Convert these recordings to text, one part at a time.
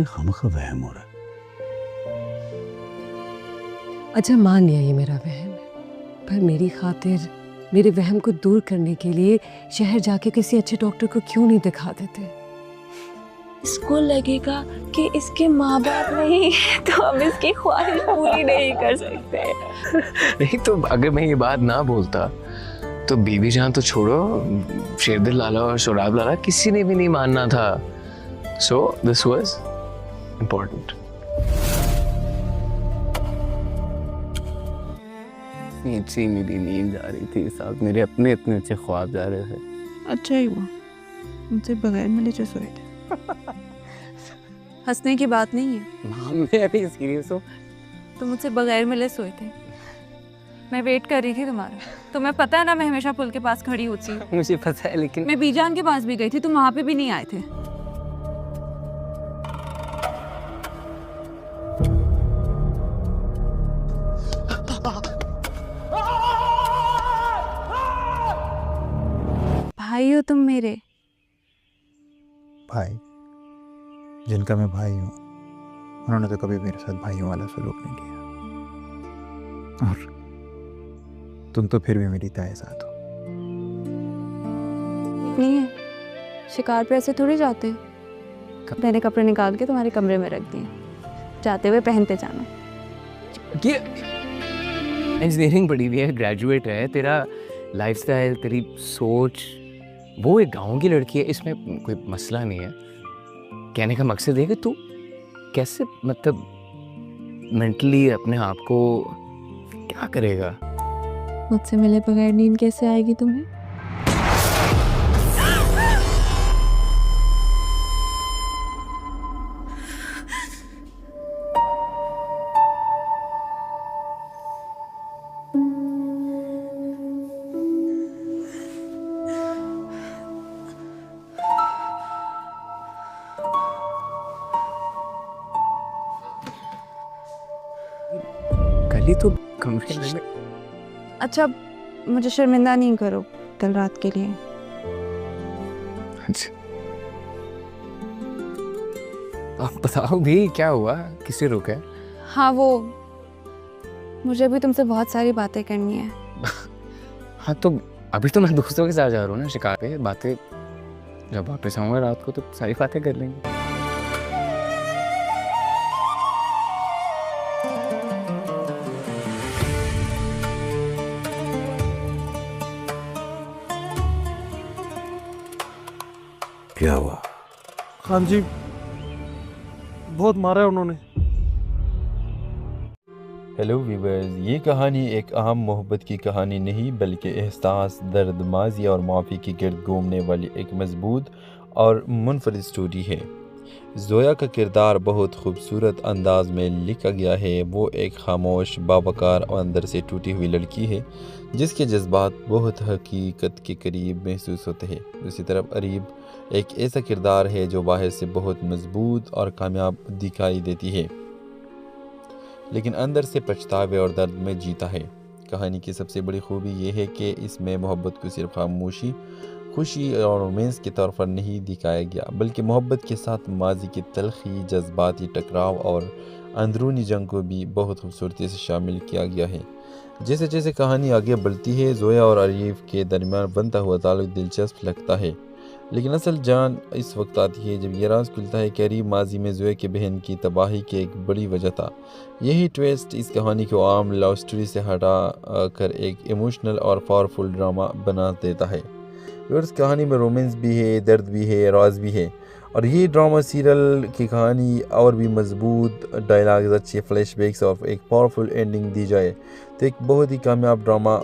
تمہیں خامخواہ وہم ہو رہا ہے. اچھا مان لیا یہ میرا وہم ہے، پر میری خاطر میرے وہم کو دور کرنے کے لیے شہر جا کے کسی اچھے ڈاکٹر کو کیوں نہیں دکھا دیتے؟ اس کو لگے گا کہ اس کے ماں باپ نہیں تو ہم اس کی خواہش پوری نہیں کر سکتے. نہیں تو اگر میں یہ بات نہ بولتا تو بی بی جان تو چھوڑو، شیردل لالا اور سوراب لالا کسی نے بھی نہیں ماننا تھا. سو دس واز امپورٹنٹ. اچھی میری نیند جا رہی تھی، ساتھ میرے اپنے اتنے اچھے خواب جا رہے تھے. اچھا ہی ہوا ان سے بغیر ملے جو سوئے تھے. ہنسنے کی بات نہیں ہے، میں ابھی سیریس ہوں. تم مجھ سے بغیر ملے سوئے تھے. میں ویٹ کر رہی تھی تمہارا. تمہیں پتہ ہے نا میں ہمیشہ پل کے پاس کھڑی ہوتی ہوں. مجھے پتہ ہے لیکن میں بی جان کے پاس بھی گئی تھی، تم وہاں پہ بھی نہیں آئے تھے. بھائی ہو تم میرے. بھائی جن کا میں بھائی ہوں انہوں نے تو کبھی میرے ساتھ بھائیوں والا سلوک نہیں کیا، اور تم تو پھر بھی میری تائے ساتھ ہو. نہیں ہے، شکار پہ ایسے تھوڑی جاتے ہیں. میں نے کپڑے نکال کے تمہارے کمرے میں رکھ دیے، جاتے ہوئے پہنتے جانا. انجینئرنگ پڑھی ہوئی ہے، گریجویٹ ہے، تیرا لائف سٹائل، تیری سوچ، وہ ایک گاؤں کی لڑکی ہے، اس میں کوئی مسئلہ نہیں ہے. کہنے کا مقصد ہے کہ تو کیسے مطلب مینٹلی اپنے آپ کو کیا کرے گا؟ مجھ سے ملے بغیر نیند کیسے آئے گی تمہیں؟ کل ہی تو کمرے میں. اچھا مجھے شرمندہ نہیں کرو کل رات کے لیے. اچھا آپ بتاؤ بھی کیا ہوا، کس سے روکا ہے؟ ہاں وہ مجھے بھی تم سے بہت ساری باتیں کرنی ہے. ہاں تو ابھی تو میں دوستوں کے ساتھ جا رہا ہوں نا شکار پہ. باتیں جب واپس آؤں گا رات کو تو ساری باتیں کر لیں گے. کیا ہوا؟ خان جی بہت مارا ہے انہوں نے. ہیلو ویورز، یہ کہانی ایک اہم محبت کی کہانی نہیں بلکہ احساس، درد، ماضی اور معافی کے گرد گھومنے والی ایک مضبوط اور منفرد سٹوری ہے. زویا کا کردار بہت خوبصورت انداز میں لکھا گیا ہے. وہ ایک خاموش، باوقار اور اندر سے ٹوٹی ہوئی لڑکی ہے جس کے جذبات بہت حقیقت کے قریب محسوس ہوتے ہیں. دوسری طرف اریب ایک ایسا کردار ہے جو باہر سے بہت مضبوط اور کامیاب دکھائی دیتی ہے لیکن اندر سے پچھتاوے اور درد میں جیتا ہے. کہانی کی سب سے بڑی خوبی یہ ہے کہ اس میں محبت کو صرف خاموشی، خوشی اور رومانس کے طور پر نہیں دکھایا گیا بلکہ محبت کے ساتھ ماضی کی تلخی، جذباتی ٹکراؤ اور اندرونی جنگ کو بھی بہت خوبصورتی سے شامل کیا گیا ہے. جیسے جیسے کہانی آگے بڑھتی ہے زویا اور اریب کے درمیان بنتا ہوا تعلق دلچسپ لگتا ہے، لیکن اصل جان اس وقت آتی ہے جب یہ راز کھلتا ہے کہ اریب ماضی میں زویا کی بہن کی تباہی کی ایک بڑی وجہ تھا. یہی ٹویسٹ اس کہانی کو عام لو سٹوری سے ہٹا کر ایک ایموشنل اور پاورفل ڈرامہ بنا دیتا ہے. اور اس کہانی میں رومانس بھی ہے، درد بھی ہے، راز بھی ہے، اور یہ ڈرامہ سیریل کی کہانی اور بھی مضبوط، ڈائلاگز اچھے، فلیش بیکس اور ایک پاورفل اینڈنگ دی جائے تو ایک بہت ہی کامیاب ڈرامہ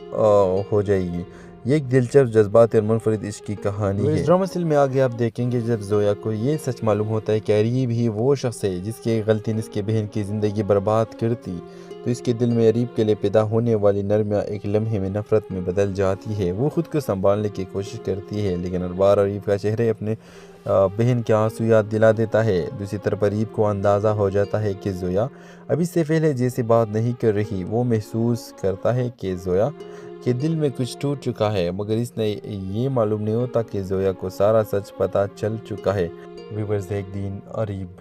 ہو جائے گی. یہ ایک دلچسپ، جذباتی اور منفرد عشق کی کہانی ہے. اس ڈرامہ سیریل میں آگے آپ دیکھیں گے جب زویا کو یہ سچ معلوم ہوتا ہے کہ اریب ہی وہ شخص ہے جس کی غلطی نے اس کی بہن کی زندگی برباد کر دی، تو اس کے دل میں اریب کے لیے پیدا ہونے والی نرمیاں ایک لمحے میں نفرت میں بدل جاتی ہے. وہ خود کو سنبھالنے کی کوشش کرتی ہے لیکن ہر بار اریب کا چہرے اپنے بہن کے آنسو یاد دلا دیتا ہے. دوسری طرف اریب کو اندازہ ہو جاتا ہے کہ زویا ابھی سے پہلے جیسی بات نہیں کر رہی. وہ محسوس کرتا ہے کہ زویا کے دل میں کچھ ٹوٹ چکا ہے، مگر اس نے یہ معلوم نہیں ہوتا کہ زویا کو سارا سچ پتہ چل چکا ہے. ویورز، ایک دن اریب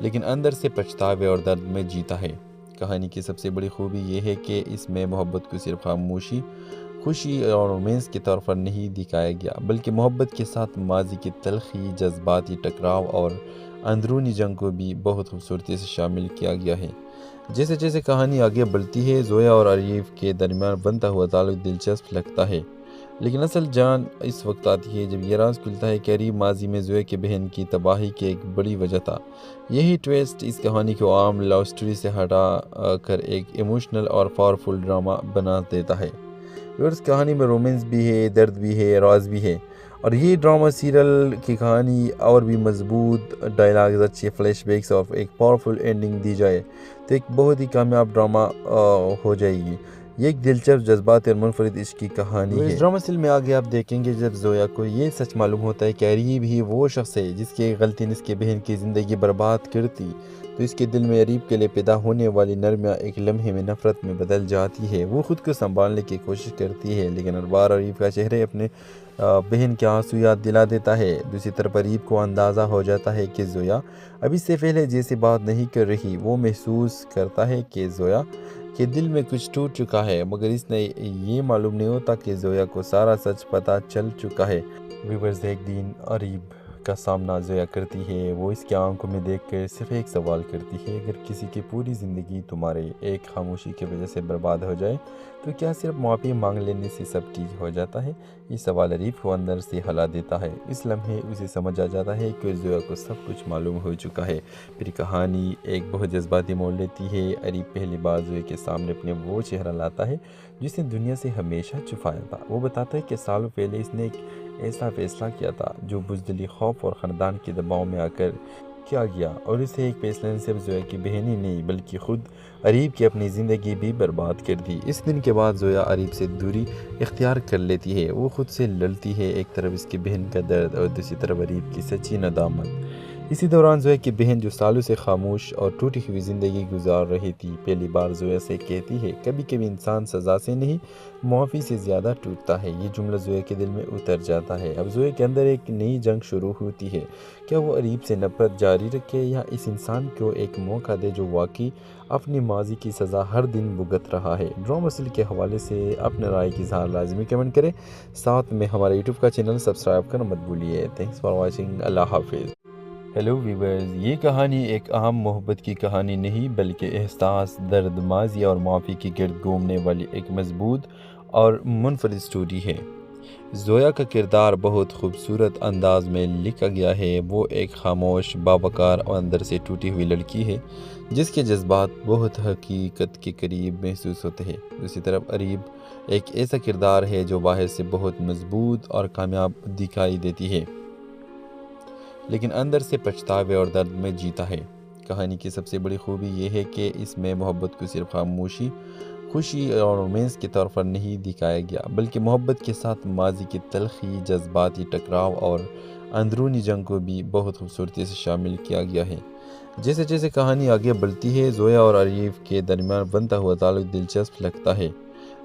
لیکن اندر سے پچھتاوے اور درد میں جیتا ہے۔ کہانی کی سب سے بڑی خوبی یہ ہے کہ اس میں محبت کو صرف خاموشی، خوشی اور رومانس کے طور پر نہیں دکھایا گیا، بلکہ محبت کے ساتھ ماضی کی تلخی، جذباتی ٹکراؤ اور اندرونی جنگ کو بھی بہت خوبصورتی سے شامل کیا گیا ہے۔ جیسے جیسے کہانی آگے بڑھتی ہے، زویا اور عریف کے درمیان بنتا ہوا تعلق دلچسپ لگتا ہے، لیکن اصل جان اس وقت آتی ہے جب یہ راز کھلتا ہے کہ عریف ماضی میں زویا کی بہن کی تباہی کی ایک بڑی وجہ تھا۔ یہی ٹویسٹ اس کہانی کو عام لو سٹوری سے ہٹا کر ایک ایموشنل اور پاورفل ڈرامہ بنا دیتا ہے۔ اس کہانی میں رومانس بھی ہے، درد بھی ہے، راز بھی ہے، اور یہ ڈرامہ سیریل کی کہانی اور بھی مضبوط ڈائلاگز، اچھے فلیش بیکس اور ایک پاورفل اینڈنگ دی جائے تو ایک بہت ہی کامیاب ڈرامہ ہو جائے گی۔ یہ ایک دلچسپ، جذباتی اور منفرد عشق کی کہانی ہے۔ اس ڈرامہ سیریل میں آگے آپ دیکھیں گے جب زویا کو یہ سچ معلوم ہوتا ہے کہ عریب ہی وہ شخص ہے جس کی ایک غلطی نے اس کی بہن کی زندگی برباد کرتی، تو اس کے دل میں عریب کے لیے پیدا ہونے والی نرمیاں ایک لمحے میں نفرت میں بدل جاتی ہے۔ وہ خود کو سنبھالنے کی کوشش کرتی ہے، لیکن ہر بار عریب کا چہرے اپنے بہن کے آنسو یاد دلا دیتا ہے۔ دوسری طرف عریب کو اندازہ ہو جاتا ہے کہ زویا اب اس سے پہلے جیسے بات نہیں کر رہی۔ وہ محسوس کرتا ہے کہ زویا کے دل میں کچھ ٹوٹ چکا ہے، مگر اس نے یہ معلوم نہیں ہوتا کہ زویا کو سارا سچ پتہ چل چکا ہے۔ ویورز، ایک دن عریب کا سامنا زویا کرتی ہے۔ وہ اس کی آنکھوں میں دیکھ کر صرف ایک سوال کرتی ہے، اگر کسی کی پوری زندگی تمہارے ایک خاموشی کی وجہ سے برباد ہو جائے تو کیا صرف معافی مانگ لینے سے سب ٹھیک ہو جاتا ہے؟ یہ سوال عریب کو اندر سے ہلا دیتا ہے۔ اس لمحے اسے سمجھ آ جاتا ہے کہ زویا کو سب کچھ معلوم ہو چکا ہے۔ پھر کہانی ایک بہت جذباتی موڑ لیتی ہے۔ عریب پہلی بار زویا کے سامنے اپنے وہ چہرہ لاتا ہے جس نے دنیا سے ہمیشہ چھپایا تھا۔ وہ بتاتا ہے کہ سالوں پہلے اس نے ایک ایسا فیصلہ کیا تھا جو بزدلی، خوف اور خاندان کے دباؤ میں آ کر کیا گیا، اور اسے ایک فیصلے نے صرف زویا کی بہن ہی نہیں بلکہ خود عریب کی اپنی زندگی بھی برباد کر دی۔ اس دن کے بعد زویا عریب سے دوری اختیار کر لیتی ہے۔ وہ خود سے لڑتی ہے، ایک طرف اس کی بہن کا درد اور دوسری طرف عریب کی سچی ندامت۔ اسی دوران زویا کی بہن جو سالوں سے خاموش اور ٹوٹی ہوئی زندگی گزار رہی تھی، پہلی بار زویا سے کہتی ہے، کبھی کبھی انسان سزا سے نہیں معافی سے زیادہ ٹوٹتا ہے۔ یہ جملہ زویا کے دل میں اتر جاتا ہے۔ اب زویا کے اندر ایک نئی جنگ شروع ہوتی ہے، کیا وہ عریب سے نفرت جاری رکھے یا اس انسان کو ایک موقع دے جو واقعی اپنی ماضی کی سزا ہر دن بھگت رہا ہے۔ ڈرامہ سیریل کے حوالے سے اپنے رائے کی اظہار لازمی کمنٹ کریں، ساتھ میں ہمارے یوٹیوب کا چینل سبسکرائب کرنا مت بھولیے۔ تھینکس فار واچنگ، اللہ حافظ۔ ہیلو ویورز، یہ کہانی ایک اہم محبت کی کہانی نہیں بلکہ احساس، درد، ماضی اور معافی کی گرد گھومنے والی ایک مضبوط اور منفرد سٹوری ہے۔ زویا کا کردار بہت خوبصورت انداز میں لکھا گیا ہے۔ وہ ایک خاموش، باوقار اور اندر سے ٹوٹی ہوئی لڑکی ہے جس کے جذبات بہت حقیقت کے قریب محسوس ہوتے ہیں۔ دوسری طرف عریب ایک ایسا کردار ہے جو باہر سے بہت مضبوط اور کامیاب دکھائی دیتی ہے، لیکن اندر سے پچھتاوے اور درد میں جیتا ہے۔ کہانی کی سب سے بڑی خوبی یہ ہے کہ اس میں محبت کو صرف خاموشی، خوشی اور رومانس کے طور پر نہیں دکھایا گیا، بلکہ محبت کے ساتھ ماضی کی تلخی، جذباتی ٹکراؤ اور اندرونی جنگ کو بھی بہت خوبصورتی سے شامل کیا گیا ہے۔ جیسے جیسے کہانی آگے بڑھتی ہے، زویا اور عریف کے درمیان بنتا ہوا تعلق دلچسپ لگتا ہے،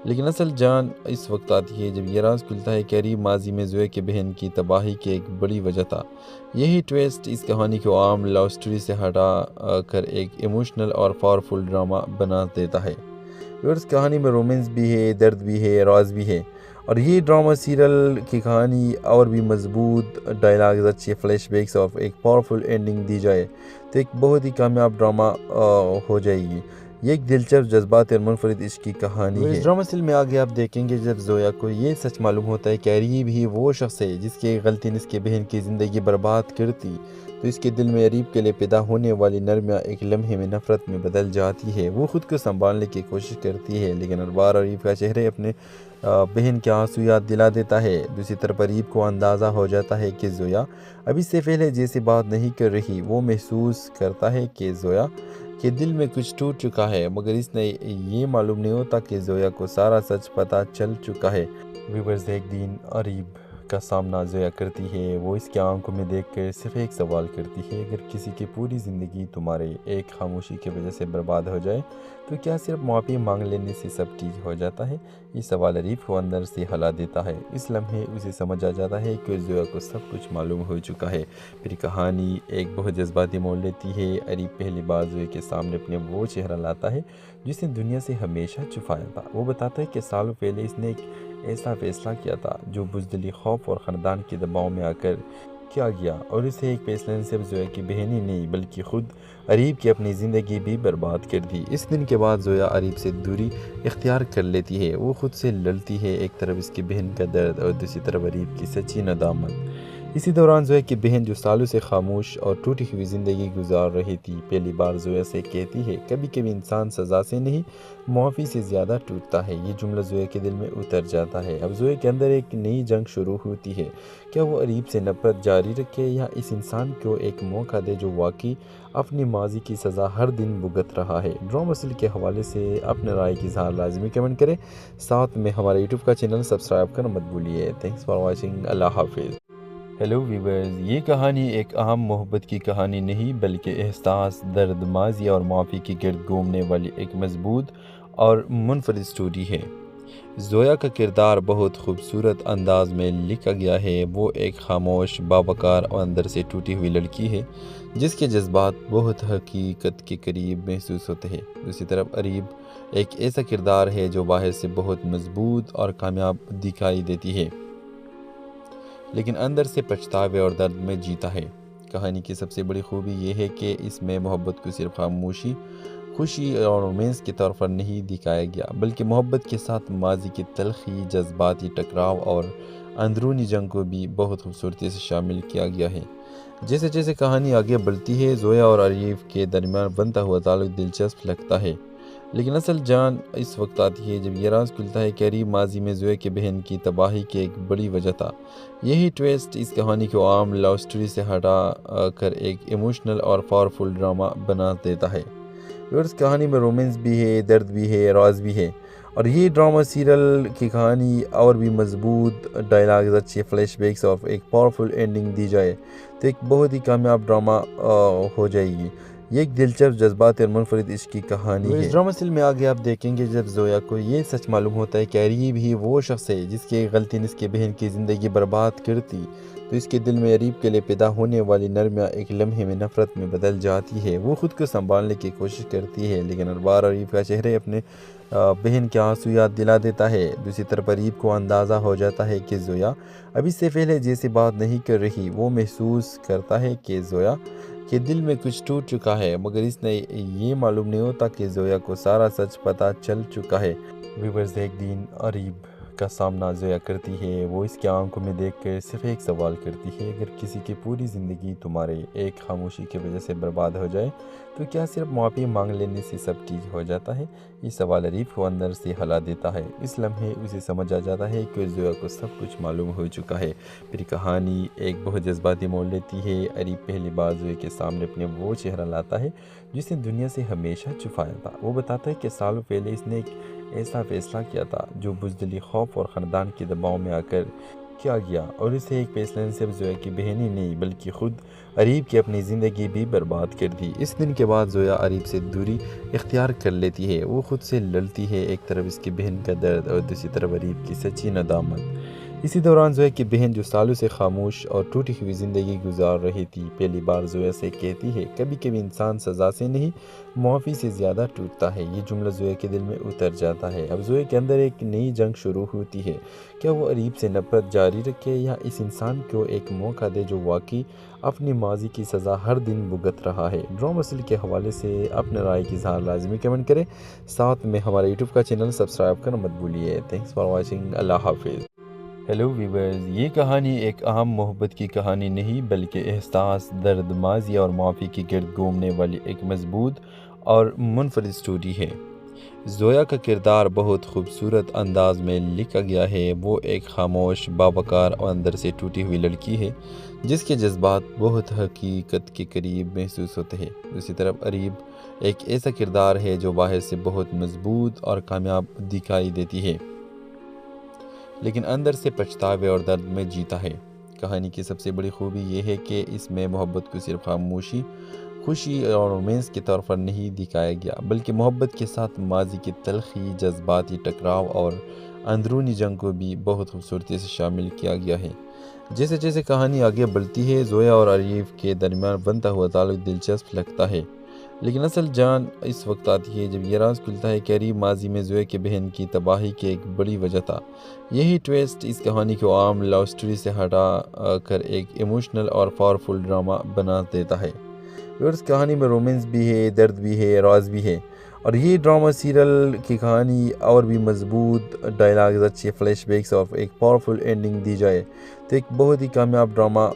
لیکن اصل جان اس وقت آتی ہے جب یہ راز کھلتا ہے کہ عریب ماضی میں زویا کی بہن کی تباہی کی ایک بڑی وجہ تھا۔ یہی ٹویسٹ اس کہانی کو عام لو سٹوری سے ہٹا کر ایک ایموشنل اور پاورفل ڈرامہ بنا دیتا ہے۔ اس کہانی میں رومانس بھی ہے، درد بھی ہے، راز بھی ہے، اور یہ ڈرامہ سیریل کی کہانی اور بھی مضبوط ڈائلاگز، اچھے فلیش بیکس اور ایک پاورفل اینڈنگ دی جائے تو ایک بہت ہی کامیاب ڈرامہ ہو جائے گی۔ یہ ایک دلچسپ، جذباتی اور منفرد عشق کی کہانی ہے۔ اس ڈرامہ سیریل میں آگے آپ دیکھیں گے جب زویا کو یہ سچ معلوم ہوتا ہے کہ عریب ہی وہ شخص ہے جس کی ایک غلطی نے اس کی بہن کی زندگی برباد کرتی، تو اس کے دل میں عریب کے لیے پیدا ہونے والی نرمیاں ایک لمحے میں نفرت میں بدل جاتی ہے۔ وہ خود کو سنبھالنے کی کوشش کرتی ہے، لیکن ہر بار عریب کا چہرے اپنے بہن کے آنسو یاد دلا دیتا ہے۔ دوسری طرف عریب کو اندازہ ہو جاتا ہے کہ زویا اب اس سے پہلے جیسے بات نہیں کر رہی۔ وہ محسوس کرتا ہے کہ زویا کے دل میں کچھ ٹوٹ چکا ہے، مگر اس نے یہ معلوم نہیں ہوتا کہ زویا کو سارا سچ پتہ چل چکا ہے۔ ویورز، ایک دن عریب کا سامنا زویا کرتی ہے وہ اس کے آنکھوں میں دیکھ کر صرف ایک سوال کرتی ہے، اگر کسی کی پوری زندگی تمہارے ایک خاموشی کی وجہ سے برباد ہو جائے تو کیا صرف معافی مانگ لینے سے سب ٹھیک ہو جاتا ہے؟ یہ سوال اریب کو اندر سے ہلا دیتا ہے۔ اس لمحے اسے سمجھ آ جاتا ہے کہ زویا کو سب کچھ معلوم ہو چکا ہے۔ پھر کہانی ایک بہت جذباتی موڑ لیتی ہے۔ اریب پہلی بار زویا کے سامنے اپنے وہ چہرہ لاتا ہے جس نے دنیا سے ہمیشہ چھپایا تھا۔ وہ بتاتا ہے کہ سالوں پہلے اس نے ایک ایسا فیصلہ کیا تھا جو بزدلی، خوف اور خاندان کے دباؤ میں آ کر کیا گیا، اور اسے ایک فیصلے نے صرف زویا کی بہن ہی نہیں بلکہ خود اریب کی اپنی زندگی بھی برباد کر دی۔ اس دن کے بعد زویا اریب سے دوری اختیار کر لیتی ہے۔ وہ خود سے لڑتی ہے، ایک طرف اس کی بہن کا درد اور دوسری طرف اریب کی سچی ندامت۔ اسی دوران زویا کی بہن جو سالوں سے خاموش اور ٹوٹی ہوئی زندگی گزار رہی تھی پہلی بار زویا سے کہتی ہے، کبھی کبھی انسان سزا سے نہیں معافی سے زیادہ ٹوٹتا ہے۔ یہ جملہ زویا کے دل میں اتر جاتا ہے۔ اب زویا کے اندر ایک نئی جنگ شروع ہوتی ہے۔ کیا وہ اریب سے نفرت جاری رکھے یا اس انسان کو ایک موقع دے جو واقعی اپنی ماضی کی سزا ہر دن بھگت رہا ہے؟ ڈرامہ اصل کے حوالے سے اپنے رائے کی اظہار لازمی کمنٹ کریں، ساتھ میں ہمارے یوٹیوب کا چینل سبسکرائب کرنا مت بھولیے۔ تھینکس فار واچنگ، اللہ حافظ۔ ہیلو ویورز، یہ کہانی ایک اہم محبت کی کہانی نہیں بلکہ احساس، درد، ماضی اور معافی کی گرد گھومنے والی ایک مضبوط اور منفرد سٹوری ہے۔ زویا کا کردار بہت خوبصورت انداز میں لکھا گیا ہے۔ وہ ایک خاموش، باوقار اور اندر سے ٹوٹی ہوئی لڑکی ہے جس کے جذبات بہت حقیقت کے قریب محسوس ہوتے ہیں۔ دوسری طرف اریب ایک ایسا کردار ہے جو باہر سے بہت مضبوط اور کامیاب دکھائی دیتی ہے لیکن اندر سے پچھتاوے اور درد میں جیتا ہے۔ کہانی کی سب سے بڑی خوبی یہ ہے کہ اس میں محبت کو صرف خاموشی، خوشی اور رومانس کے طور پر نہیں دکھایا گیا بلکہ محبت کے ساتھ ماضی کی تلخی، جذباتی ٹکراؤ اور اندرونی جنگ کو بھی بہت خوبصورتی سے شامل کیا گیا ہے۔ جیسے جیسے کہانی آگے بڑھتی ہے زویا اور اریب کے درمیان بنتا ہوا تعلق دلچسپ لگتا ہے، لیکن اصل جان اس وقت آتی ہے جب یہ راز کھلتا ہے کہ اریب ماضی میں زویا کے بہن کی تباہی کی ایک بڑی وجہ تھا۔ یہی ٹویسٹ اس کہانی کو عام لو سٹوری سے ہٹا کر ایک ایموشنل اور پاورفل ڈرامہ بنا دیتا ہے۔ اس کہانی میں رومانس بھی ہے، درد بھی ہے، راز بھی ہے، اور یہ ڈرامہ سیریل کی کہانی اور بھی مضبوط ڈائلاگز، اچھے فلیش بیکس اور ایک پاورفل اینڈنگ دی جائے تو ایک بہت ہی کامیاب ڈرامہ ہو جائے گی۔ یہ ایک دلچسپ، جذباتی اور منفرد عشق کی کہانی ہے۔ اس ڈرامہ سیریل میں آگے آپ دیکھیں گے جب زویا کو یہ سچ معلوم ہوتا ہے کہ اریب ہی وہ شخص ہے جس کی غلطی نے اس کی بہن کی زندگی برباد کرتی، تو اس کے دل میں اریب کے لیے پیدا ہونے والی نرمیاں ایک لمحے میں نفرت میں بدل جاتی ہے۔ وہ خود کو سنبھالنے کی کوشش کرتی ہے لیکن ہر بار اریب کا چہرے اپنے بہن کے آنسو یاد دلا دیتا ہے۔ دوسری طرف اریب کو اندازہ ہو جاتا ہے کہ زویا اب اس سے پہلے جیسے بات نہیں کر رہی۔ وہ محسوس کرتا ہے کہ زویا کے دل میں کچھ ٹوٹ چکا ہے، مگر اس نے یہ معلوم نہیں ہوتا کہ زویا کو سارا سچ پتہ چل چکا ہے۔ ویورز، ایک دن اریب کا سامنا زویا کرتی ہے۔ وہ اس کے آنکھوں میں دیکھ کر صرف ایک سوال کرتی ہے، اگر کسی کی پوری زندگی تمہارے ایک خاموشی کی وجہ سے برباد ہو جائے تو کیا صرف معافی مانگ لینے سے سب ٹھیک ہو جاتا ہے؟ یہ سوال اریب کو اندر سے ہلا دیتا ہے۔ اس لمحے اسے سمجھ آ جاتا ہے کہ زویا کو سب کچھ معلوم ہو چکا ہے۔ پھر کہانی ایک بہت جذباتی موڑ لیتی ہے۔ اریب پہلی بار زویا کے سامنے اپنے وہ چہرہ لاتا ہے جس نے دنیا سے ہمیشہ چھپایا تھا۔ وہ بتاتا ہے کہ سالوں پہلے اس نے ایک ایسا فیصلہ کیا تھا جو بزدلی، خوف اور خاندان کے دباؤ میں آ کر کیا گیا، اور اسے ایک فیصلے نے صرف زویا کی بہن ہی نہیں بلکہ خود اریب کی اپنی زندگی بھی برباد کر دی۔ اس دن کے بعد زویا اریب سے دوری اختیار کر لیتی ہے۔ وہ خود سے لڑتی ہے، ایک طرف اس کی بہن کا درد اور دوسری طرف اریب کی سچی ندامت۔ اسی دوران زویا کی بہن جو سالوں سے خاموش اور ٹوٹی ہوئی زندگی گزار رہی تھی پہلی بار زویا سے کہتی ہے، کبھی کبھی انسان سزا سے نہیں معافی سے زیادہ ٹوٹتا ہے۔ یہ جملہ زویا کے دل میں اتر جاتا ہے۔ اب زویا کے اندر ایک نئی جنگ شروع ہوتی ہے۔ کیا وہ اریب سے نفرت جاری رکھے یا اس انسان کو ایک موقع دے جو واقعی اپنی ماضی کی سزا ہر دن بھگت رہا ہے؟ ڈرامہ اصل کے حوالے سے اپنے رائے کی اظہار لازمی کمنٹ کریں، ساتھ میں ہمارے یوٹیوب کا چینل سبسکرائب کرنا مت بھولیے۔ تھینکس فار واچنگ، اللہ حافظ۔ ہیلو ویورز، یہ کہانی ایک اہم محبت کی کہانی نہیں بلکہ احساس، درد، ماضی اور معافی کی گرد گھومنے والی ایک مضبوط اور منفرد سٹوری ہے۔ زویا کا کردار بہت خوبصورت انداز میں لکھا گیا ہے۔ وہ ایک خاموش، باوقار اور اندر سے ٹوٹی ہوئی لڑکی ہے جس کے جذبات بہت حقیقت کے قریب محسوس ہوتے ہیں۔ دوسری طرف اریب ایک ایسا کردار ہے جو باہر سے بہت مضبوط اور کامیاب دکھائی دیتی ہے لیکن اندر سے پچھتاوے اور درد میں جیتا ہے۔ کہانی کی سب سے بڑی خوبی یہ ہے کہ اس میں محبت کو صرف خاموشی، خوشی اور رومانس کے طور پر نہیں دکھایا گیا، بلکہ محبت کے ساتھ ماضی کی تلخی، جذباتی ٹکراؤ اور اندرونی جنگ کو بھی بہت خوبصورتی سے شامل کیا گیا ہے۔ جیسے جیسے کہانی آگے بڑھتی ہے، زویا اور عریف کے درمیان بنتا ہوا تعلق دلچسپ لگتا ہے، لیکن اصل جان اس وقت آتی ہے جب یہ راز کھلتا ہے کہ عریف ماضی میں زویا کے بہن کی تباہی کی ایک بڑی وجہ تھا۔ یہی ٹویسٹ اس کہانی کو عام لو سٹوری سے ہٹا کر ایک ایموشنل اور پاورفل ڈرامہ بنا دیتا ہے۔ اور اس کہانی میں رومانس بھی ہے، درد بھی ہے، راز بھی ہے، اور یہ ڈرامہ سیریل کی کہانی اور بھی مضبوط، ڈائلاگز اچھے، فلیش بیکس اور ایک پاورفل اینڈنگ دی جائے تو ایک بہت ہی کامیاب ڈرامہ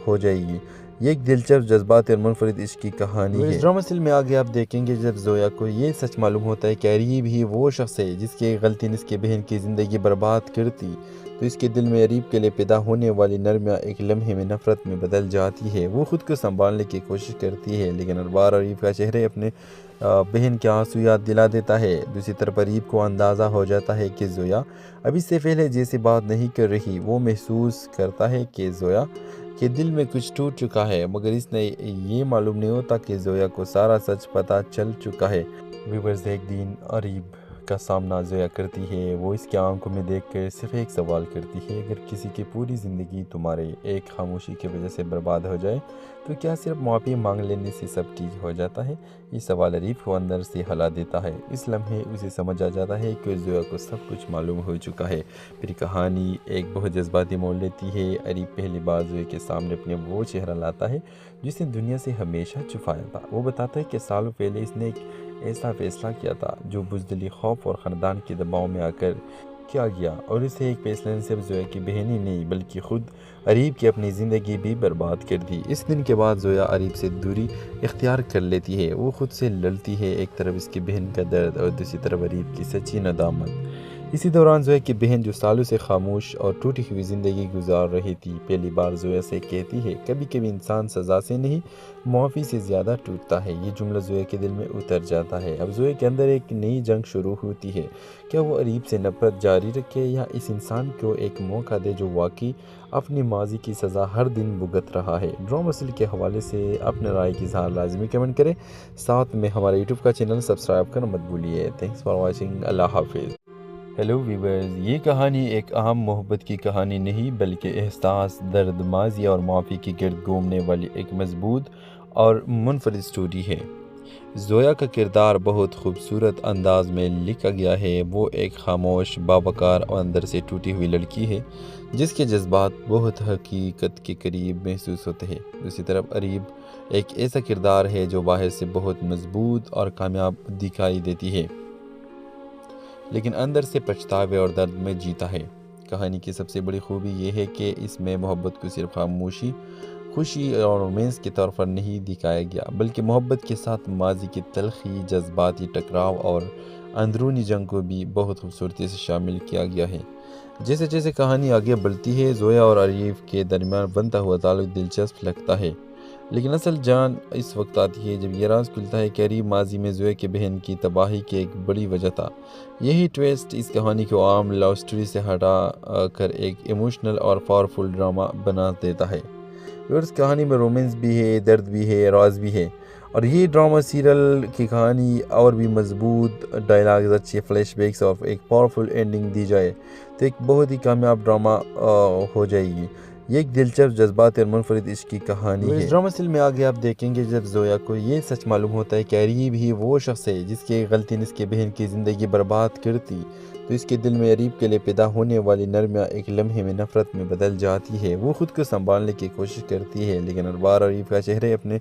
ہو جائے گی۔ یہ ایک دلچسپ، جذباتی اور منفرد عشق کی کہانی ہے۔ اس ڈرامہ سیریل میں آگے آپ دیکھیں گے جب زویا کو یہ سچ معلوم ہوتا ہے کہ عریب ہی وہ شخص ہے جس کی غلطی نے اس کے بہن کی زندگی برباد کرتی، تو اس کے دل میں عریب کے لیے پیدا ہونے والی نرمیاں ایک لمحے میں نفرت میں بدل جاتی ہے۔ وہ خود کو سنبھالنے کی کوشش کرتی ہے، لیکن ہر بار عریب کا چہرے اپنے بہن کے آنسو یاد دلا دیتا ہے۔ دوسری طرف عریب کو اندازہ ہو جاتا ہے کہ زویا اب اس سے پہلے جیسی بات نہیں کر رہی۔ وہ محسوس کرتا ہے کہ زویا کے دل میں کچھ ٹوٹ چکا ہے، مگر اس نے یہ معلوم نہیں ہوتا کہ زویا کو سارا سچ پتہ چل چکا ہے۔ ویورز، ایک دن عریب کا سامنا زویا کرتی ہے۔ وہ اس کے آنکھوں میں دیکھ کر صرف ایک سوال کرتی ہے، اگر کسی کی پوری زندگی تمہارے ایک خاموشی کی وجہ سے برباد ہو جائے تو کیا صرف معافی مانگ لینے سے سب ٹھیک ہو جاتا ہے؟ یہ سوال عریب کو اندر سے ہلا دیتا ہے۔ اس لمحے اسے سمجھ آ جاتا ہے کہ زویا کو سب کچھ معلوم ہو چکا ہے۔ پھر کہانی ایک بہت جذباتی موڑ لیتی ہے۔ عریب پہلی بار زویا کے سامنے اپنے وہ چہرہ لاتا ہے جس نے دنیا سے ہمیشہ چھپایا تھا۔ وہ بتاتا ہے کہ سالوں پہلے اس نے ایک ایسا فیصلہ کیا تھا جو بزدلی، خوف اور خاندان کے دباؤ میں آ کر کیا گیا، اور اسے ایک فیصلے نے صرف زویا کی بہن ہی نہیں بلکہ خود عریب کی اپنی زندگی بھی برباد کر دی۔ اس دن کے بعد زویا عریب سے دوری اختیار کر لیتی ہے۔ وہ خود سے لڑتی ہے، ایک طرف اس کی بہن کا درد اور دوسری طرف عریب کی سچی ندامت۔ اسی دوران زویا کی بہن جو سالوں سے خاموش اور ٹوٹی ہوئی زندگی گزار رہی تھی، پہلی بار زویا سے کہتی ہے، کبھی کبھی انسان سزا سے نہیں معافی سے زیادہ ٹوٹتا ہے۔ یہ جملہ زویا کے دل میں اتر جاتا ہے۔ اب زویا کے اندر ایک نئی جنگ شروع ہوتی ہے۔ کیا وہ عریب سے نفرت جاری رکھے یا اس انسان کو ایک موقع دے جو واقعی اپنی ماضی کی سزا ہر دن بھگت رہا ہے؟ ڈرامہ سیریل کے حوالے سے اپنے رائے کی اظہار لازمی کمنٹ کریں، ساتھ میں ہمارے یوٹیوب کا چینل سبسکرائب کرنا مت بھولیے۔ تھینکس فار واچنگ، اللہ حافظ۔ ہیلو ویورز، یہ کہانی ایک اہم محبت کی کہانی نہیں بلکہ احساس، درد، ماضی اور معافی کی گرد گھومنے والی ایک مضبوط اور منفرد سٹوری ہے۔ زویا کا کردار بہت خوبصورت انداز میں لکھا گیا ہے۔ وہ ایک خاموش، باوقار اور اندر سے ٹوٹی ہوئی لڑکی ہے جس کے جذبات بہت حقیقت کے قریب محسوس ہوتے ہیں۔ دوسری طرف عریب ایک ایسا کردار ہے جو باہر سے بہت مضبوط اور کامیاب دکھائی دیتی ہے، لیکن اندر سے پچھتاوے اور درد میں جیتا ہے۔ کہانی کی سب سے بڑی خوبی یہ ہے کہ اس میں محبت کو صرف خاموشی، خوشی اور رومانس کے طور پر نہیں دکھایا گیا، بلکہ محبت کے ساتھ ماضی کی تلخی، جذباتی ٹکراؤ اور اندرونی جنگ کو بھی بہت خوبصورتی سے شامل کیا گیا ہے۔ جیسے جیسے کہانی آگے بڑھتی ہے، زویا اور عریف کے درمیان بنتا ہوا تعلق دلچسپ لگتا ہے، لیکن اصل جان اس وقت آتی ہے جب یہ راز کھلتا ہے کہ عریب ماضی میں زویا کے بہن کی تباہی کی ایک بڑی وجہ تھا۔ یہی ٹویسٹ اس کہانی کو عام لو سٹوری سے ہٹا کر ایک ایموشنل اور پاورفل ڈرامہ بنا دیتا ہے۔ اور اس کہانی میں رومانس بھی ہے، درد بھی ہے، راز بھی ہے، اور یہ ڈرامہ سیریل کی کہانی اور بھی مضبوط، ڈائلاگز اچھے، فلیش بیکس اور ایک پاورفل اینڈنگ دی جائے تو ایک بہت ہی کامیاب ڈرامہ ہو جائے گی۔ یہ ایک دلچسپ، جذباتی اور منفرد عشق کی کہانی ہے۔ اس ڈرامہ سیریل میں آگے آپ دیکھیں گے جب زویا کو یہ سچ معلوم ہوتا ہے کہ عریب ہی وہ شخص ہے جس کی غلطی نے اس کے بہن کی زندگی برباد کرتی، تو اس کے دل میں عریب کے لیے پیدا ہونے والی نرمیاں ایک لمحے میں نفرت میں بدل جاتی ہے۔ وہ خود کو سنبھالنے کی کوشش کرتی ہے، لیکن ہر بار عریب کا چہرے اپنے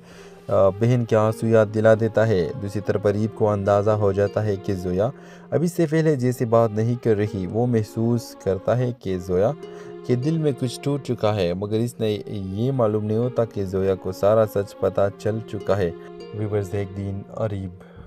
بہن کے آنسو یاد دلا دیتا ہے۔ دوسری طرف عریب کو اندازہ ہو جاتا ہے کہ زویا اب اس سے پہلے جیسی بات نہیں کر رہی۔ وہ محسوس کرتا ہے کہ زویا کے دل میں کچھ ٹوٹ چکا ہے، مگر اس نے یہ معلوم نہیں ہوتا کہ زویا کو سارا سچ پتہ چل چکا ہے۔ ویورز، ایک دن عریب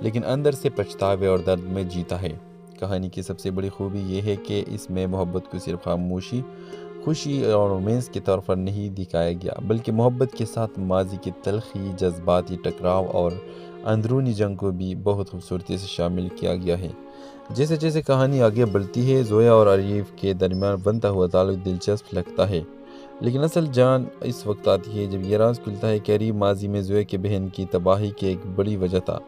لیکن اندر سے پچھتاوے اور درد میں جیتا ہے۔ کہانی کی سب سے بڑی خوبی یہ ہے کہ اس میں محبت کو صرف خاموشی، خوشی اور رومانس کے طور پر نہیں دکھایا گیا، بلکہ محبت کے ساتھ ماضی کی تلخی، جذباتی ٹکراؤ اور اندرونی جنگ کو بھی بہت خوبصورتی سے شامل کیا گیا ہے۔ جیسے جیسے کہانی آگے بڑھتی ہے، زویا اور عریف کے درمیان بنتا ہوا تعلق دلچسپ لگتا ہے، لیکن اصل جان اس وقت آتی ہے جب یہ راز کھلتا ہے کہ عریف ماضی میں زویا کی بہن کی تباہی کی ایک بڑی وجہ تھا۔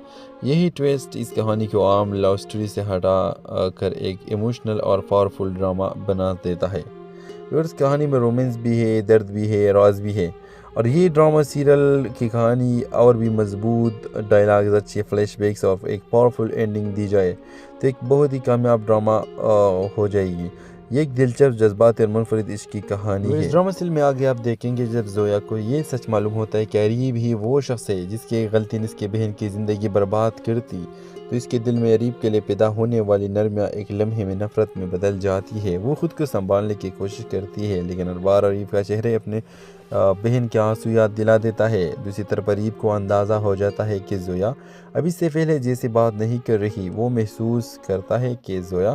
یہی ٹویسٹ اس کہانی کو عام لو سٹوری سے ہٹا کر ایک ایموشنل اور پاورفل ڈرامہ بنا دیتا ہے۔ اس کہانی میں رومانس بھی ہے، درد بھی ہے، راز بھی ہے، اور یہ ڈرامہ سیریل کی کہانی اور بھی مضبوط ڈائلاگز، اچھے فلیش بیکس اور ایک پاورفل اینڈنگ دی جائے تو ایک بہت ہی کامیاب ڈرامہ ہو جائے گی۔ یہ ایک دلچسپ، جذباتی اور منفرد عشق کی کہانی ہے۔ اس ڈرامہ سیریل میں آگے آپ دیکھیں گے جب زویا کو یہ سچ معلوم ہوتا ہے کہ عریب ہی وہ شخص ہے جس کی ایک غلطی نے اس کی بہن کی زندگی برباد کر دی، تو اس کے دل میں عریب کے لیے پیدا ہونے والی نرمیاں ایک لمحے میں نفرت میں بدل جاتی ہے۔ وہ خود کو سنبھالنے کی کوشش کرتی ہے، لیکن ہر بار عریب کا چہرے اپنے بہن کے آنسو یاد دلا دیتا ہے۔ دوسری طرف عریب کو اندازہ ہو جاتا ہے کہ زویا اب اس سے پہلے جیسے بات نہیں کر رہی۔ وہ محسوس کرتا ہے کہ زویا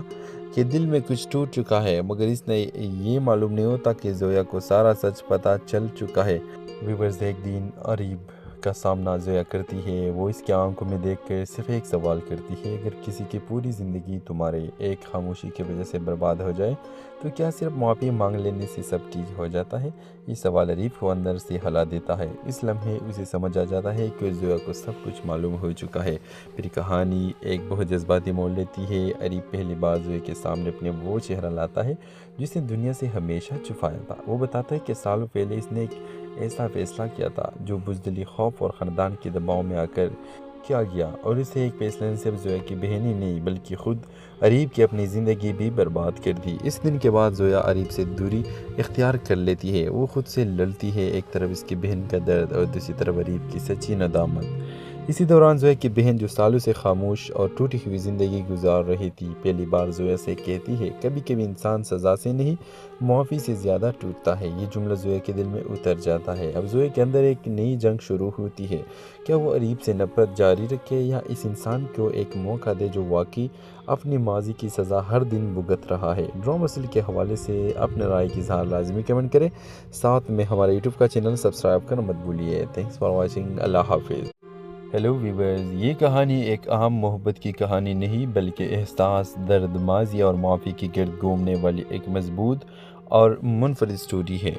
کے دل میں کچھ ٹوٹ چکا ہے، مگر اس نے یہ معلوم نہیں ہوتا کہ زویا کو سارا سچ پتہ چل چکا ہے۔ ویورز، ایک دن عریب کا سامنا زویا کرتی ہے۔ وہ اس کے آنکھوں میں دیکھ کر صرف ایک سوال کرتی ہے، اگر کسی کی پوری زندگی تمہارے ایک خاموشی کی وجہ سے برباد ہو جائے تو کیا صرف معافی مانگ لینے سے سب ٹھیک ہو جاتا ہے؟ یہ سوال عریب کو اندر سے ہلا دیتا ہے۔ اس لمحے اسے سمجھ آ جاتا ہے کہ زویا کو سب کچھ معلوم ہو چکا ہے۔ پھر کہانی ایک بہت جذباتی موڑ لیتی ہے۔ عریب پہلی بار زویا کے سامنے اپنے وہ چہرہ لاتا ہے جس نے دنیا سے ہمیشہ چھپایا تھا۔ وہ بتاتا ہے کہ سالوں پہلے اس نے ایک ایسا فیصلہ کیا تھا جو بزدلی، خوف اور خاندان کے دباؤ میں آ کر کیا گیا، اور اسے ایک فیصلے نے صرف زویا کی بہن ہی نہیں بلکہ خود عریب کی اپنی زندگی بھی برباد کر دی۔ اس دن کے بعد زویا عریب سے دوری اختیار کر لیتی ہے۔ وہ خود سے لڑتی ہے، ایک طرف اس کی بہن کا درد اور دوسری طرف عریب کی سچی ندامت۔ اسی دوران زویا کی بہن جو سالوں سے خاموش اور ٹوٹی ہوئی زندگی گزار رہی تھی، پہلی بار زویا سے کہتی ہے، کبھی کبھی انسان سزا سے نہیں معافی سے زیادہ ٹوٹتا ہے۔ یہ جملہ زویا کے دل میں اتر جاتا ہے۔ اب زویا کے اندر ایک نئی جنگ شروع ہوتی ہے، کیا وہ عریب سے نفرت جاری رکھے یا اس انسان کو ایک موقع دے جو واقعی اپنی ماضی کی سزا ہر دن بھگت رہا ہے۔ ڈرامہ سیریل کے حوالے سے اپنے رائے کی اظہار لازمی کمنٹ کریں، ساتھ میں ہمارے یوٹیوب کا چینل سبسکرائب کرنا مت بھولیے۔ تھینکس فار واچنگ، اللہ حافظ۔ ہیلو ویورز، یہ کہانی ایک عام محبت کی کہانی نہیں بلکہ احساس، درد، ماضی اور معافی کی گرد گھومنے والی ایک مضبوط اور منفرد سٹوری ہے۔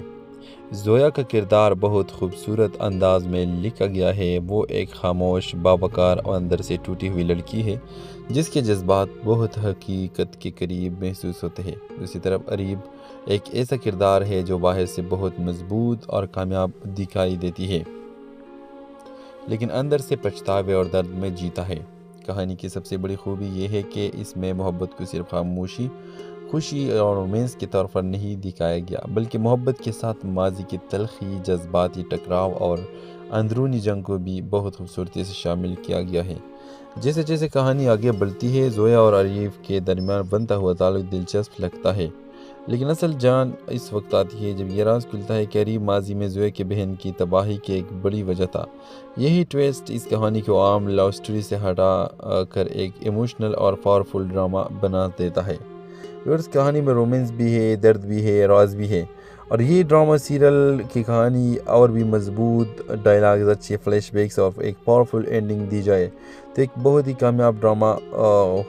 زویا کا کردار بہت خوبصورت انداز میں لکھا گیا ہے۔ وہ ایک خاموش، باوقار اور اندر سے ٹوٹی ہوئی لڑکی ہے جس کے جذبات بہت حقیقت کے قریب محسوس ہوتے ہیں۔ دوسری طرف عریب ایک ایسا کردار ہے جو باہر سے بہت مضبوط اور کامیاب دکھائی دیتی ہے، لیکن اندر سے پچھتاوے اور درد میں جیتا ہے۔ کہانی کی سب سے بڑی خوبی یہ ہے کہ اس میں محبت کو صرف خاموشی، خوشی اور رومانس کے طور پر نہیں دکھایا گیا، بلکہ محبت کے ساتھ ماضی کی تلخی، جذباتی ٹکراؤ اور اندرونی جنگ کو بھی بہت خوبصورتی سے شامل کیا گیا ہے۔ جیسے جیسے کہانی آگے بڑھتی ہے، زویا اور عریف کے درمیان بنتا ہوا تعلق دلچسپ لگتا ہے، لیکن اصل جان اس وقت آتی ہے جب یہ راز کھلتا ہے کہ عریب ماضی میں زویا کی بہن کی تباہی کی ایک بڑی وجہ تھا۔ یہی ٹویسٹ اس کہانی کو عام لو سٹوری سے ہٹا کر ایک ایموشنل اور پاورفل ڈرامہ بنا دیتا ہے۔ اس کہانی میں رومانس بھی ہے، درد بھی ہے، راز بھی ہے، اور یہ ڈرامہ سیریل کی کہانی اور بھی مضبوط ڈائلاگز، اچھے فلیش بیکس اور ایک پاورفل اینڈنگ دی جائے تو ایک بہت ہی کامیاب ڈرامہ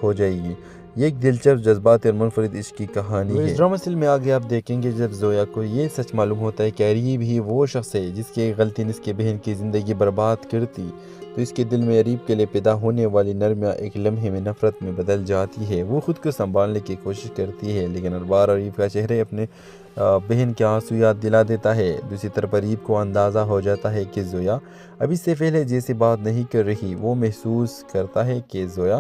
ہو جائے گی۔ یہ ایک دلچسپ، جذباتی اور منفرد عشق کی کہانی ہے۔ اس ڈرامہ سیریل میں آگے آپ دیکھیں گے جب زویا کو یہ سچ معلوم ہوتا ہے کہ عریب ہی وہ شخص ہے جس کی ایک غلطی نے اس کی بہن کی زندگی برباد کر دی، تو اس کے دل میں عریب کے لیے پیدا ہونے والی نرمیاں ایک لمحے میں نفرت میں بدل جاتی ہے۔ وہ خود کو سنبھالنے کی کوشش کرتی ہے، لیکن ہر بار عریب کا چہرے اپنے بہن کے آنسو یاد دلا دیتا ہے۔ دوسری طرف عریب کو اندازہ ہو جاتا ہے کہ زویا اب اس سے پہلے جیسے بات نہیں کر رہی۔ وہ محسوس کرتا ہے کہ زویا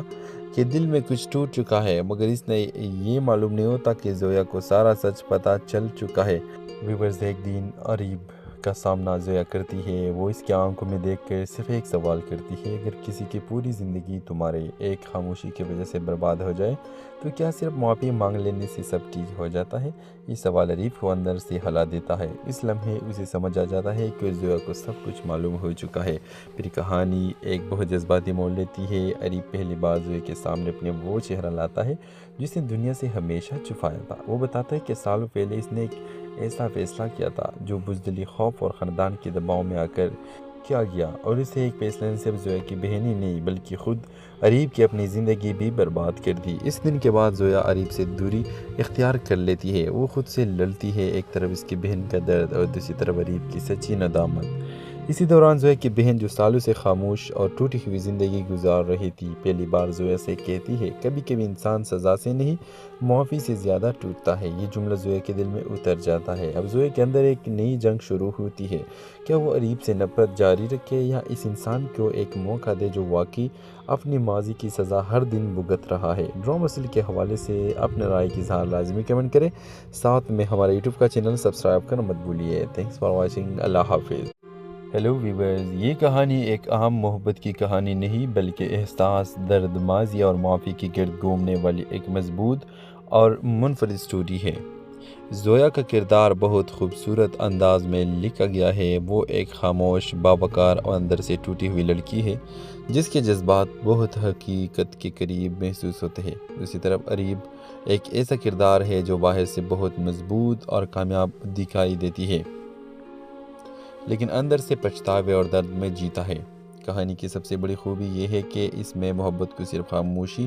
کے دل میں کچھ ٹوٹ چکا ہے، مگر اس نے یہ معلوم نہیں ہوتا کہ زویا کو سارا سچ پتہ چل چکا ہے۔ ویورز، ایک دن عریب کا سامنا زویا کرتی ہے۔ وہ اس کے آنکھوں میں دیکھ کر صرف ایک سوال کرتی ہے، اگر کسی کی پوری زندگی تمہارے ایک خاموشی کی وجہ سے برباد ہو جائے تو تو کیا صرف معافی مانگ لینے سے سب ٹھیک ہو جاتا ہے؟ یہ سوال اریب کو اندر سے ہلا دیتا ہے۔ اس لمحے اسے سمجھ آ جاتا ہے کہ زویا کو سب کچھ معلوم ہو چکا ہے۔ پھر کہانی ایک بہت جذباتی موڑ لیتی ہے۔ اریب پہلی بار زویا کے سامنے اپنے وہ چہرہ لاتا ہے جس نے دنیا سے ہمیشہ چھپایا تھا۔ وہ بتاتا ہے کہ سالوں پہلے اس نے ایک ایسا فیصلہ کیا تھا جو بزدلی، خوف اور خاندان کے دباؤ میں آ کر کیا گیا، اور اسے ایک فیصلے نے صرف زویا کی بہن ہی نہیں بلکہ خود اریب کی اپنی زندگی بھی برباد کر دی۔ اس دن کے بعد زویا اریب سے دوری اختیار کر لیتی ہے۔ وہ خود سے لڑتی ہے، ایک طرف اس کی بہن کا درد اور دوسری طرف اریب کی سچی ندامت۔ اسی دوران زویا کی بہن جو سالوں سے خاموش اور ٹوٹی ہوئی زندگی گزار رہی تھی، پہلی بار زویا سے کہتی ہے، کبھی کبھی انسان سزا سے نہیں معافی سے زیادہ ٹوٹتا ہے۔ یہ جملہ زویا کے دل میں اتر جاتا ہے۔ اب زویا کے اندر ایک نئی جنگ شروع ہوتی ہے۔ کیا وہ اریب سے نفرت جاری رکھے یا اس انسان کو ایک موقع دے جو واقعی اپنی ماضی کی سزا ہر دن بھگت رہا ہے؟ ڈرامہ اصل کے حوالے سے اپنے رائے کی اظہار لازمی کمنٹ کریں، ساتھ میں ہمارے یوٹیوب کا چینل سبسکرائب کرنا مت بھولیے۔ تھینکس فار واچنگ، اللہ حافظ۔ ہیلو ویورز، یہ کہانی ایک اہم محبت کی کہانی نہیں بلکہ احساس، درد، ماضی اور معافی کی گرد گھومنے والی ایک مضبوط اور منفرد سٹوری ہے۔ زویا کا کردار بہت خوبصورت انداز میں لکھا گیا ہے۔ وہ ایک خاموش، باوقار اور اندر سے ٹوٹی ہوئی لڑکی ہے جس کے جذبات بہت حقیقت کے قریب محسوس ہوتے ہیں۔ دوسری طرف اریب ایک ایسا کردار ہے جو باہر سے بہت مضبوط اور کامیاب دکھائی دیتی ہے لیکن اندر سے پچھتاوے اور درد میں جیتا ہے۔ کہانی کی سب سے بڑی خوبی یہ ہے کہ اس میں محبت کو صرف خاموشی،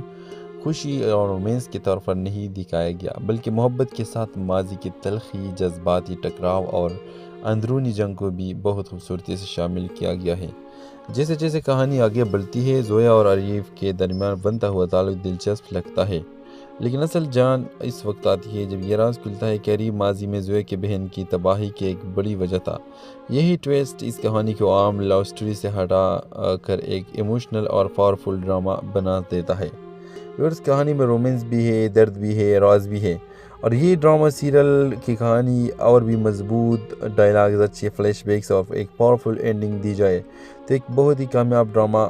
خوشی اور رومانس کے طور پر نہیں دکھایا گیا بلکہ محبت کے ساتھ ماضی کی تلخی، جذباتی ٹکراؤ اور اندرونی جنگ کو بھی بہت خوبصورتی سے شامل کیا گیا ہے۔ جیسے جیسے کہانی آگے بڑھتی ہے، زویا اور اریب کے درمیان بنتا ہوا تعلق دلچسپ لگتا ہے، لیکن اصل جان اس وقت آتی ہے جب یہ راز کھلتا ہے کہ اریب ماضی میں زویا کے بہن کی تباہی کی ایک بڑی وجہ تھا۔ یہی ٹویسٹ اس کہانی کو عام لو سٹوری سے ہٹا کر ایک ایموشنل اور پاورفل ڈرامہ بنا دیتا ہے۔ اس کہانی میں رومانس بھی ہے، درد بھی ہے، راز بھی ہے، اور یہ ڈرامہ سیریل کی کہانی اور بھی مضبوط ڈائلاگز، اچھے فلیش بیکس اور ایک پاورفل اینڈنگ دی جائے تو ایک بہت ہی کامیاب ڈرامہ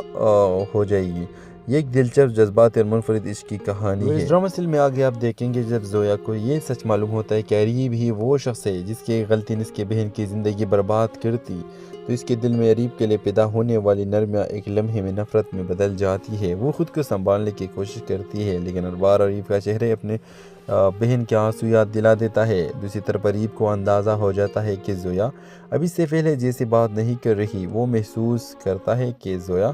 ہو جائے گی۔ یہ ایک دلچسپ، جذباتی اور منفرد عشق کی کہانی ہے۔ اس ڈرامہ سیریل میں آگے آپ دیکھیں گے جب زویا کو یہ سچ معلوم ہوتا ہے کہ اریب ہی وہ شخص ہے جس کی غلطی نے اس کی بہن کی زندگی برباد کرتی، تو اس کے دل میں اریب کے لیے پیدا ہونے والی نرمیاں ایک لمحے میں نفرت میں بدل جاتی ہے۔ وہ خود کو سنبھالنے کی کوشش کرتی ہے لیکن ہر بار اریب کا چہرے اپنے بہن کے آنسو یاد دلا دیتا ہے۔ دوسری طرف اریب کو اندازہ ہو جاتا ہے کہ زویا اب اس سے پہلے جیسے بات نہیں کر رہی۔ وہ محسوس کرتا ہے کہ زویا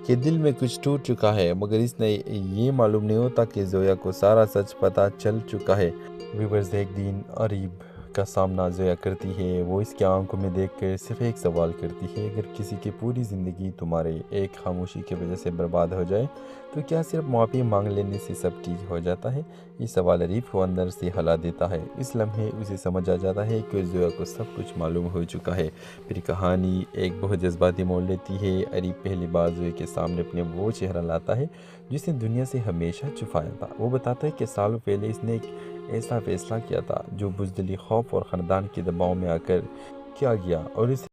کے دل میں کچھ ٹوٹ چکا ہے، مگر اس نے یہ معلوم نہیں ہوتا کہ زویا کو سارا سچ پتہ چل چکا ہے۔ ویورز، ایک دن اریب کا سامنا زویا کرتی ہے۔ وہ اس کے آنکھوں میں دیکھ کر صرف ایک سوال کرتی ہے، اگر کسی کی پوری زندگی تمہارے ایک خاموشی کی وجہ سے برباد ہو جائے تو کیا صرف معافی مانگ لینے سے سب ٹھیک ہو جاتا ہے؟ یہ سوال اریب کو اندر سے ہلا دیتا ہے۔ اس لمحے اسے سمجھ آ جاتا ہے کہ زویا کو سب کچھ معلوم ہو چکا ہے۔ پھر کہانی ایک بہت جذباتی موڑ لیتی ہے۔ اریب پہلی بار زویا کے سامنے اپنے وہ چہرہ لاتا ہے جس نے دنیا سے ہمیشہ چھپایا تھا۔ وہ بتاتا ہے کہ سالوں پہلے اس نے ایک ایسا فیصلہ کیا تھا جو بزدلی، خوف اور خاندان کے دباؤ میں آ کر کیا گیا، اور اس